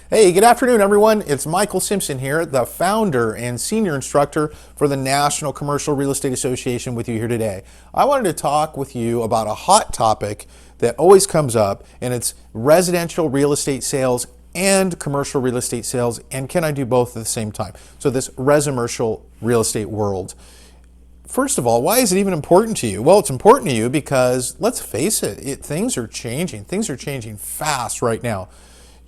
Hey, good afternoon, everyone. It's Michael Simpson here, the founder and senior instructor for the National Commercial Real Estate Association with you here today. I wanted to talk with you about a hot topic that always comes up, and it's residential real estate sales and commercial real estate sales, and can I do both at the same time? So this residential real estate world. First of all, why is it even important to you? Well, it's important to you because let's face it, things are changing. Things are changing fast right now.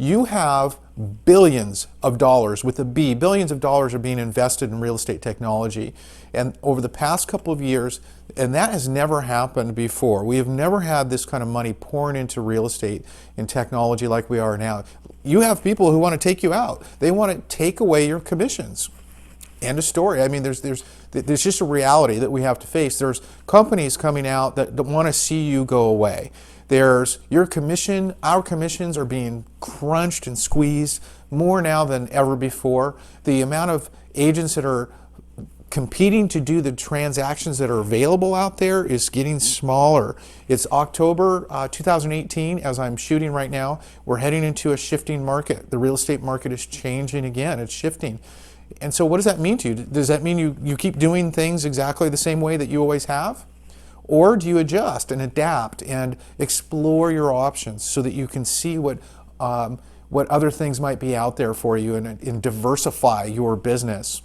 You have billions of dollars with a B, billions of dollars are being invested in real estate technology. And over the past couple of years, and that has never happened before. We have never had this kind of money pouring into real estate and technology like we are now. You have people who want to take you out. They want to take away your commissions. End of story. I mean, there's just a reality that we have to face. There's companies coming out that want to see you go away. There's your commission, our commissions are being crunched and squeezed more now than ever before. The amount of agents that are competing to do the transactions that are available out there is getting smaller. It's October 2018 as I'm shooting right now. We're heading into a shifting market. The real estate market is changing again. It's shifting. And so what does that mean to you? Does that mean you keep doing things exactly the same way that you always have? Or do you adjust and adapt and explore your options so that you can see what other things might be out there for you and diversify your business?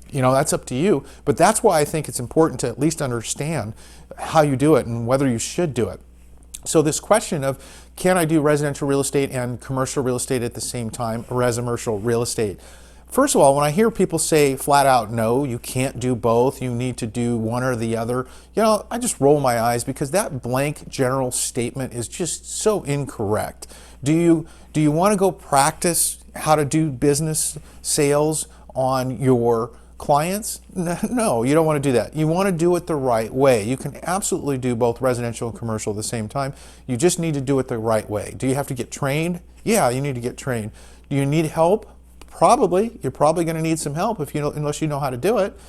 You know, that's up to you. But that's why I think it's important to at least understand how you do it and whether you should do it. So this question of, can I do residential real estate and commercial real estate at the same time, residential real estate? First of all, when I hear people say flat out, no, you can't do both, you need to do one or the other, you know, I just roll my eyes because that blank general statement is just so incorrect. Do you want to go practice how to do business sales on your clients? No, you don't want to do that. You want to do it the right way. You can absolutely do both residential and commercial at the same time. You just need to do it the right way. Do you have to get trained? Yeah, you need to get trained. Do you need help? Probably. You're probably going to need some help unless you know how to do it.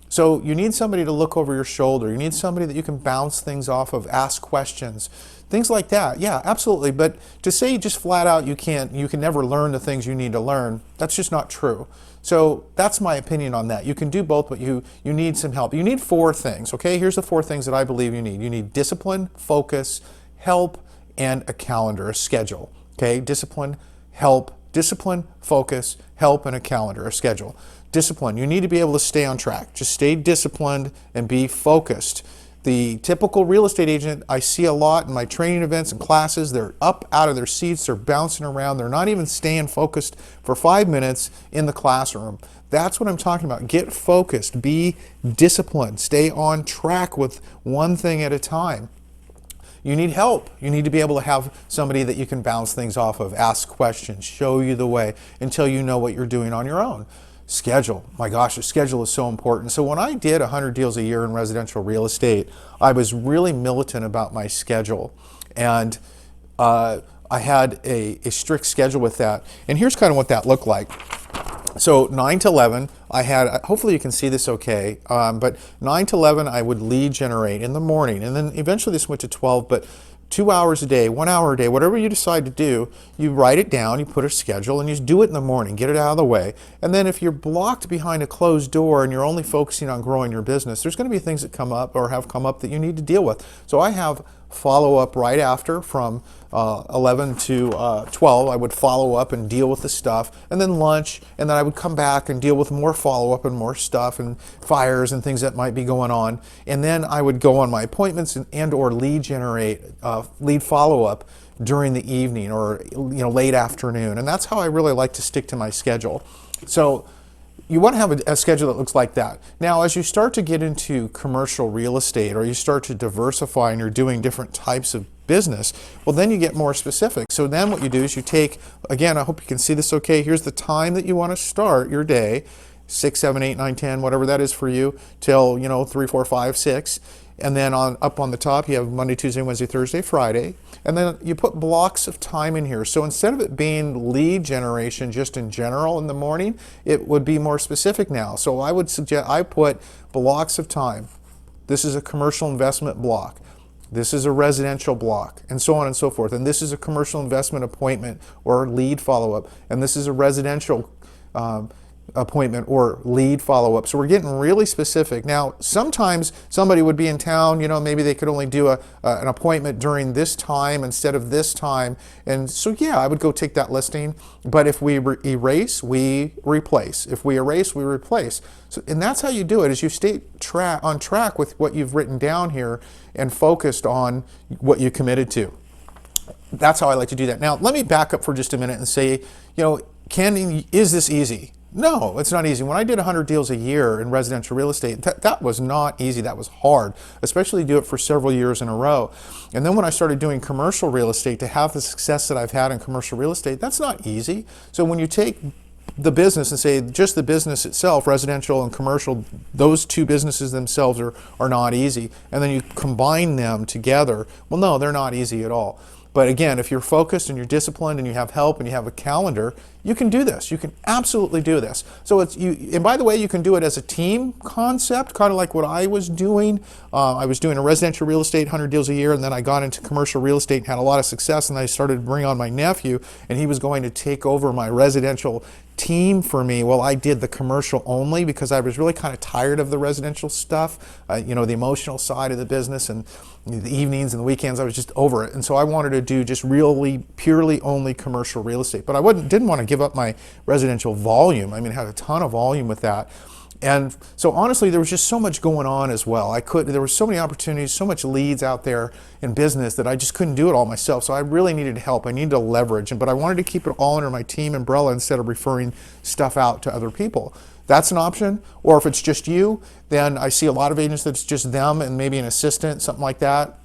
So you need somebody to look over your shoulder. You need somebody that you can bounce things off of, ask questions, things like that. Yeah, absolutely. But to say just flat out you can never learn the things you need to learn, that's just not true. So that's my opinion on that. You can do both, but you need some help. You need four things, okay? Here's the four things that I believe you need. You need discipline, focus, help, and a calendar, a schedule, okay? Discipline, focus, help, and a calendar, a schedule. Discipline, you need to be able to stay on track. Just stay disciplined and be focused. The typical real estate agent I see a lot in my training events and classes, they're up out of their seats, they're bouncing around, they're not even staying focused for 5 minutes in the classroom. That's what I'm talking about. Get focused, be disciplined, stay on track with one thing at a time. You need help. You need to be able to have somebody that you can bounce things off of, ask questions, show you the way until you know what you're doing on your own. Schedule. My gosh, the schedule is so important. So when I did 100 deals a year in residential real estate, I was really militant about my schedule. And I had a strict schedule with that. And here's kind of what that looked like. So 9 to 11, I had, hopefully you can see this okay, but 9 to 11 I would lead generate in the morning, and then eventually this went to 12, but 2 hours a day, 1 hour a day, whatever you decide to do, you write it down, you put a schedule, and you just do it in the morning, get it out of the way. And then if you're blocked behind a closed door and you're only focusing on growing your business, there's going to be things that come up or have come up that you need to deal with. So I have follow up right after from 11 to 12. I would follow up and deal with the stuff, and then lunch, and then I would come back and deal with more follow up and more stuff and fires and things that might be going on. And then I would go on my appointments and or lead generate, lead follow up during the evening or late afternoon. And that's how I really like to stick to my schedule. So you want to have a schedule that looks like that. Now, as you start to get into commercial real estate or you start to diversify and you're doing different types of business, well, then you get more specific. So then what you do is you take, again, I hope you can see this okay, here's the time that you want to start your day, 6, 7, 8, 9, 10, whatever that is for you, till 3, 4, 5, 6. And then up on the top, you have Monday, Tuesday, Wednesday, Thursday, Friday. And then you put blocks of time in here. So instead of it being lead generation just in general in the morning, it would be more specific now. So I would suggest I put blocks of time. This is a commercial investment block. This is a residential block, and so on and so forth. And this is a commercial investment appointment or lead follow-up, and this is a residential appointment or lead follow-up. So we're getting really specific. Now, sometimes somebody would be in town, maybe they could only do an appointment during this time instead of this time. And so, yeah, I would go take that listing. But if we erase, we replace. If we erase, we replace. So, and that's how you do it, is you stay on track with what you've written down here and focused on what you committed to. That's how I like to do that. Now, let me back up for just a minute and say, is this easy? No, it's not easy. When I did 100 deals a year in residential real estate, that was not easy. That was hard, especially to do it for several years in a row. And then when I started doing commercial real estate, to have the success that I've had in commercial real estate, that's not easy. So when you take the business and say just the business itself, residential and commercial, those two businesses themselves are not easy. And then you combine them together. Well, no, they're not easy at all. But again, if you're focused and you're disciplined and you have help and you have a calendar, you can do this. You can absolutely do this. So and by the way, you can do it as a team concept, kind of like what I was doing. I was doing a residential real estate, 100 deals a year, and then I got into commercial real estate and had a lot of success, and I started to bring on my nephew, and he was going to take over my residential team for me. Well, I did the commercial only because I was really kind of tired of the residential stuff, the emotional side of the business, and the evenings and the weekends, I was just over it. And so I wanted to do just really purely only commercial real estate. But I didn't want to give up my residential volume. I mean, I had a ton of volume with that. And so honestly, there was just so much going on as well. There were so many opportunities, so much leads out there in business that I just couldn't do it all myself. So I really needed help. I needed to leverage, but I wanted to keep it all under my team umbrella instead of referring stuff out to other people. That's an option. Or if it's just you, then I see a lot of agents that's just them and maybe an assistant, something like that.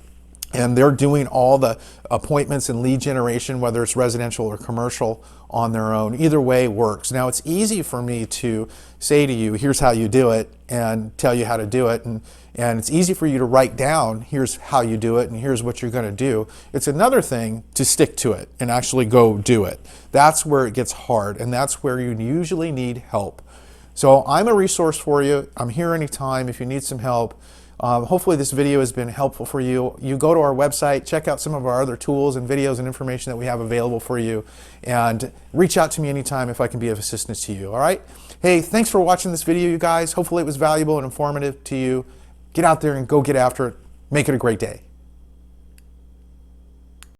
And they're doing all the appointments and lead generation, whether it's residential or commercial, on their own. Either way works. Now, it's easy for me to say to you, here's how you do it, and tell you how to do it. And it's easy for you to write down, here's how you do it, and here's what you're going to do. It's another thing to stick to it and actually go do it. That's where it gets hard, and that's where you usually need help. So I'm a resource for you. I'm here anytime if you need some help. Hopefully this video has been helpful for you. You go to our website, check out some of our other tools and videos and information that we have available for you, and reach out to me anytime if I can be of assistance to you, all right? Hey, thanks for watching this video, you guys. Hopefully it was valuable and informative to you. Get out there and go get after it. Make it a great day.